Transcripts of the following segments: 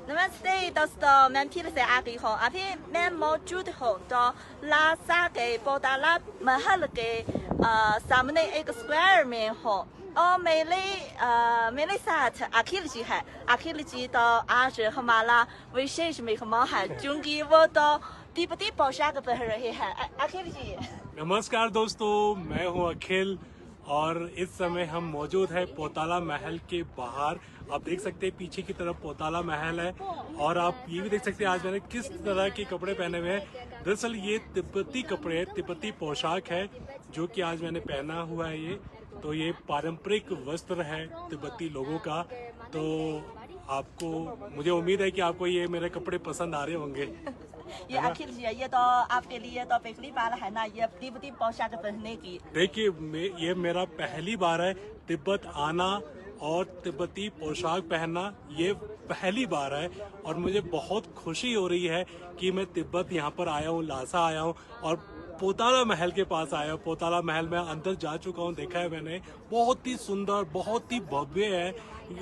नमस्ते दोस्तों, मैं फिर से आ गई हूँ। अभी मैं मौजूद हूँ तो लासा के पोदाला महल के सामने एक स्क्वायर में हूँ और मेरे साथ अखिल जी है। अखिल जी तो आज हमारा विशेष मेहमान है, क्योंकि वो तो तिब्बती पोशाक पहन रहे हैं। अखिल जी नमस्कार दोस्तों, मैं हूं अखिल और इस समय हम मौजूद है पोताला महल के बाहर। आप देख सकते हैं पीछे की तरफ पोताला महल है और आप ये भी देख सकते हैं आज मैंने किस तरह के कपड़े पहने हुए हैं। दरअसल ये तिब्बती कपड़े हैं, तिब्बती पोशाक है जो कि आज मैंने पहना हुआ है। ये पारंपरिक वस्त्र है तिब्बती लोगों का। तो आपको, मुझे उम्मीद है कि आपको ये मेरे कपड़े पसंद आ रहे होंगे। ये अखिल जी, ये तो आपके लिए तो पहली बार है ना ये तिब्बती पोशाक पहनने की। देखिए, ये मेरा पहली बार है तिब्बत आना और तिब्बती पोशाक पहनना, ये पहली बार है और मुझे बहुत खुशी हो रही है कि मैं तिब्बत यहाँ पर आया हूँ, लासा आया हूँ और पोताला महल के पास आया हूँ। पोताला महल में अंदर जा चुका हूँ, देखा है मैंने, बहुत ही सुंदर, बहुत ही भव्य है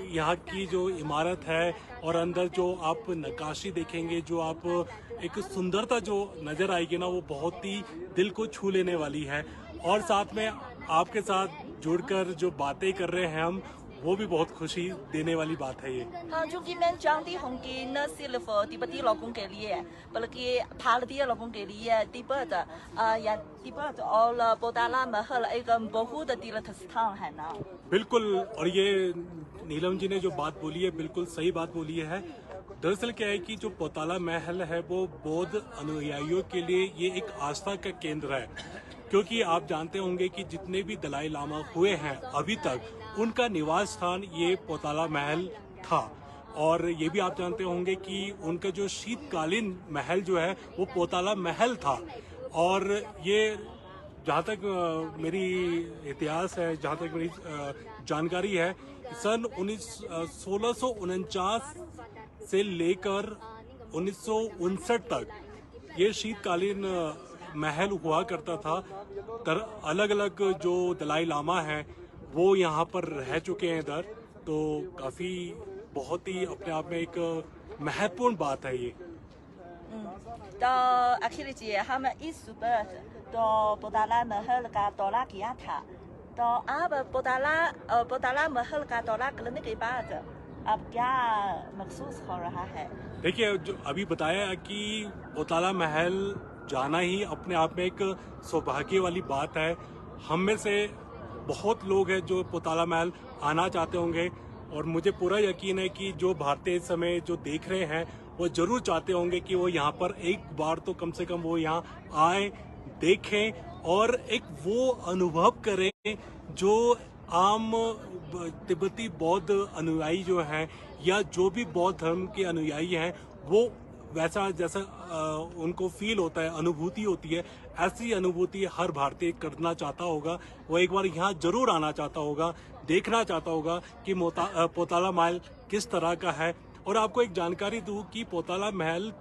यहाँ की जो इमारत है। और अंदर जो आप नक्काशी देखेंगे, जो आप एक सुंदरता जो नजर आएगी ना, वो बहुत ही दिल को छू लेने वाली है। और साथ में आपके साथ जुड़कर जो बातें कर रहे हैं हम, वो भी बहुत खुशी देने वाली बात है ये। हाँ, क्योंकि मैं जानती हूँ कि न सिर्फ तिब्बती लोगों के लिए बल्कि भारतीय लोगों के लिए तिब्बत और पोताला महल एक बहुत तीर्थ स्थान है ना। बिल्कुल, और ये नीलम जी ने जो बात बोली है बिल्कुल सही बात बोली है। दरअसल क्या है कि जो पोताला महल है वो बौद्ध अनुयायियों के लिए ये एक आस्था का केंद्र है, क्योंकि आप जानते होंगे कि जितने भी दलाई लामा हुए हैं अभी तक, उनका निवास स्थान ये पोताला महल था। और ये भी आप जानते होंगे कि उनका जो शीतकालीन महल जो है वो पोताला महल था। और ये जहाँ तक मेरी इतिहास है, जहाँ तक मेरी जानकारी है, सन 1649 से लेकर 1959 तक ये शीतकालीन महल हुआ करता था। अलग अलग जो दलाई लामा हैं वो यहाँ पर रह चुके हैं इधर। तो काफी बहुत ही अपने आप में एक महत्वपूर्ण बात है ये। तो अखिल जी, हम इस सुबह तो पोताला महल का दौरा किया था। तो आप पोताला महल का दौरा करने के बाद अब क्या महसूस हो रहा है? देखिए, जो अभी बताया कि पोताला महल जाना ही अपने आप में एक सौभाग्य वाली बात है। हम में से बहुत लोग हैं जो पोताला महल आना चाहते होंगे और मुझे पूरा यकीन है कि जो भारतीय इस समय जो देख रहे हैं वो जरूर चाहते होंगे कि वो यहाँ पर एक बार तो कम से कम वो यहाँ आए, देखें और एक वो अनुभव करें जो आम तिब्बती बौद्ध अनुयायी जो हैं या जो भी बौद्ध धर्म के अनुयायी हैं, वो वैसा जैसा उनको फील होता है, अनुभूति होती है, ऐसी अनुभूति हर भारतीय करना चाहता होगा। वो एक बार यहाँ जरूर आना चाहता होगा, देखना चाहता होगा कि पोताला महल किस तरह का है। और आपको एक जानकारी दूं कि पोताला महल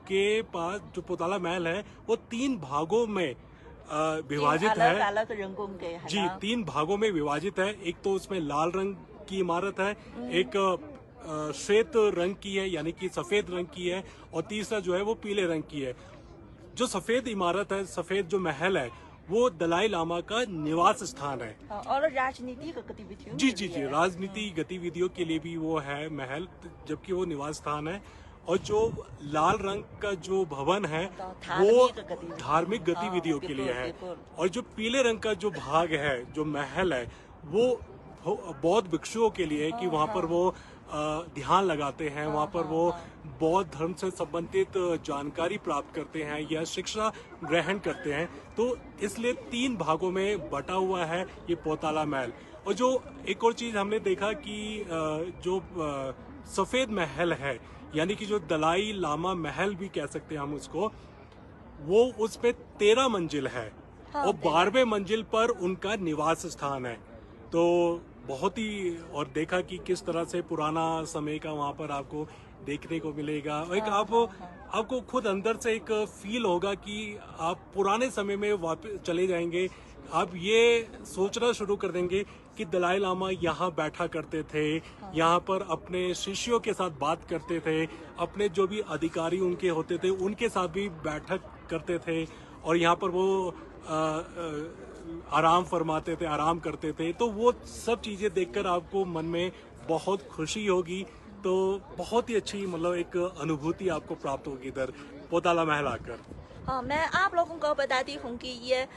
के पास जो पोताला महल है वो 3 भागों में विभाजित है। अलग रंगों के है जी, 3 भागों में विभाजित है। एक तो उसमें लाल रंग की इमारत है, एक श्वेत रंग की है यानी कि सफेद रंग की है, और तीसरा जो है वो पीले रंग की है। जो सफेद इमारत है, सफेद जो महल है, वो दलाई लामा का निवास स्थान है। और राजनीतिक गतिविधियों जी, राजनीति गतिविधियों के लिए भी वो है महल, जबकि वो निवास स्थान है। और जो लाल रंग का जो भवन है वो धार्मिक गतिविधियों के लिए है। और जो पीले रंग का जो भाग है, जो महल है, वो बौद्ध भिक्षुओं के लिए है कि वहाँ पर वो ध्यान लगाते हैं, वहाँ पर वो बौद्ध धर्म से संबंधित जानकारी प्राप्त करते हैं या शिक्षा ग्रहण करते हैं। तो इसलिए 3 भागों में बटा हुआ है ये पोताला महल। और जो एक और चीज हमने देखा कि जो सफेद महल है, यानी कि जो दलाई लामा महल भी कह सकते हैं हम उसको, वो उस पे 13 मंजिल है और 12वें मंजिल पर उनका निवास स्थान है। तो बहुत ही और देखा कि किस तरह से पुराना समय का वहाँ पर आपको देखने को मिलेगा। एक आपको खुद अंदर से एक फील होगा कि आप पुराने समय में वापस चले जाएंगे। आप ये सोचना शुरू कर देंगे कि दलाई लामा यहाँ बैठा करते थे, यहाँ पर अपने शिष्यों के साथ बात करते थे, अपने जो भी अधिकारी उनके होते थे उनके साथ भी बैठक करते थे और यहाँ पर वो आराम फरमाते थे, आराम करते थे। तो वो सब चीजें देखकर आपको मन में बहुत खुशी होगी। तो बहुत ही अच्छी मतलब एक अनुभूति आपको प्राप्त होगी इधर पोताला महल आकर। मैं आप लोगों को बताती हूँ कि ये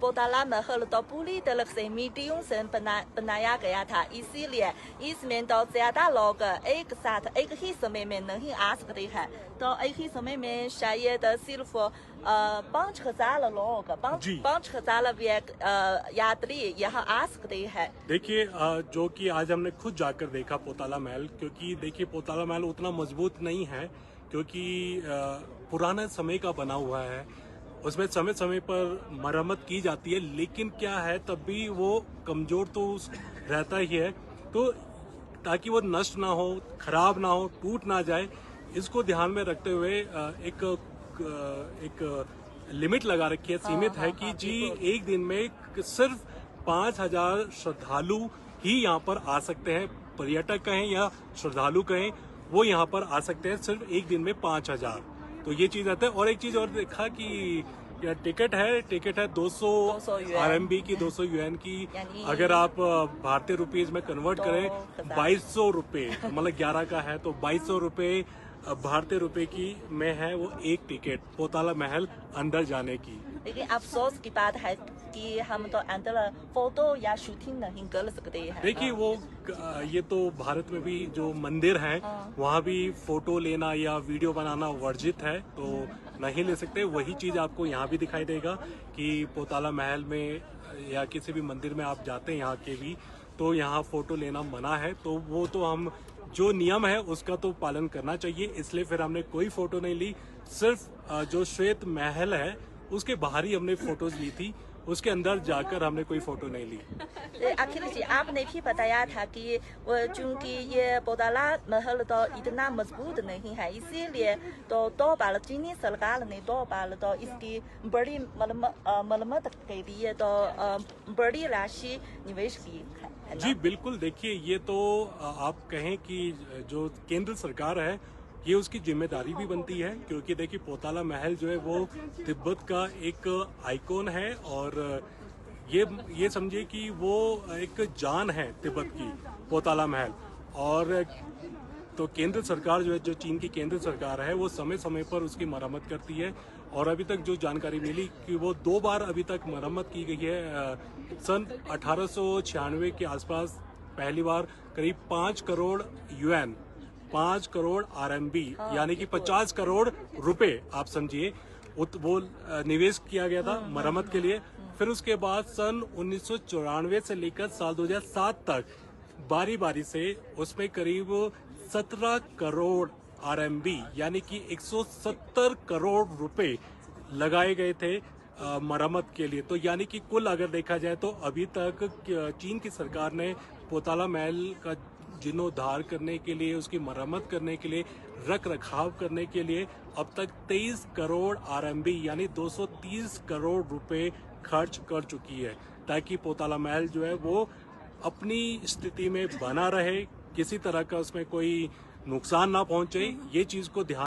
पोताला महल तो पूरी तरह से मिट्टियों से बनाया गया था, इसीलिए इसमें तो ज्यादा लोग एक साथ एक ही समय में नहीं आ सकते हैं। तो एक ही समय में शायद सिर्फ 5,000 लोग, 5,000 यात्री यहाँ आ सकते हैं। देखिए जो कि आज हमने खुद जाकर देखा पोताला महल, क्योंकि देखिए पोताला महल उतना मजबूत नहीं है क्योंकि पुराना समय का बना हुआ है, उसमें समय समय पर मरम्मत की जाती है, लेकिन क्या है तब भी वो कमजोर तो रहता ही है। तो ताकि वो नष्ट ना हो, खराब ना हो, टूट ना जाए, इसको ध्यान में रखते हुए एक लिमिट लगा रखी है, सीमित है कि जी एक दिन में सिर्फ 5,000 श्रद्धालु ही यहाँ पर आ सकते हैं। पर्यटक कहें या श्रद्धालु कहें, वो यहाँ पर आ सकते हैं सिर्फ एक दिन में 5,000। तो ये चीज आता है। और एक चीज और देखा कि टिकट है 200 RMB की, 200 युएन की। अगर आप भारतीय रुपीज में कन्वर्ट करें 2200 रुपए, मतलब 11 का है तो 2200 रुपए भारतीय रुपए की में है वो एक टिकट पोताला महल अंदर जाने की। लेकिन अफसोस की बात है कि हम तो अंदर फोटो या शूटिंग नहीं कर सकते हैं। देखिए वो ये तो भारत में भी जो मंदिर हैं वहाँ भी फोटो लेना या वीडियो बनाना वर्जित है, तो नहीं ले सकते। वही चीज आपको यहाँ भी दिखाई देगा कि पोताला महल में या किसी भी मंदिर में आप जाते हैं यहाँ के भी, तो यहाँ फोटो लेना मना है। तो वो तो हम जो नियम है उसका तो पालन करना चाहिए, इसलिए फिर हमने कोई फोटो नहीं ली। सिर्फ जो श्वेत महल है उसके बाहर ही हमने फोटोज ली थी, उसके अंदर जाकर हमने कोई फोटो नहीं ली। अखिल जी, आपने भी बताया था कि चूंकि ये पोताला महल तो इतना मजबूत नहीं है, इसीलिए तो 2 बार चीनी सरकार ने 2 बार तो इसकी बड़ी मरम्मत के लिए तो बड़ी राशि निवेश की है ना? जी बिल्कुल। देखिए ये तो आप कहें कि जो केंद्र सरकार है ये उसकी जिम्मेदारी भी बनती है, क्योंकि देखिए पोताला महल जो है वो तिब्बत का एक आइकॉन है और ये समझिए कि वो एक जान है तिब्बत की, पोताला महल। और तो केंद्र सरकार जो है, जो चीन की केंद्र सरकार है, वो समय समय पर उसकी मरम्मत करती है। और अभी तक जो जानकारी मिली कि वो 2 बार अभी तक मरम्मत की गई है। सन 1896 के आसपास पहली बार करीब 5 करोड़ युएन, 5 करोड़ RMB यानी कि 50 करोड़ रुपए आप समझिए वो निवेश किया गया था मरम्मत के लिए। फिर उसके बाद सन 1994 से लेकर साल 2007 तक बारी बारी से उसमें करीब 17 करोड़ RMB यानी कि 170 करोड़ रुपए लगाए गए थे मरम्मत के लिए। तो यानी कि कुल अगर देखा जाए तो अभी तक चीन की सरकार ने पोताला महल का जीर्णोद्धार करने के लिए, उसकी मरम्मत करने के लिए, रख रखाव करने के लिए अब तक 23 करोड़ RMB यानी 230 करोड़ रुपए खर्च कर चुकी है, ताकि पोताला महल जो है वो अपनी स्थिति में बना रहे, किसी तरह का उसमें कोई नुकसान ना पहुंचे। ये चीज को ध्यान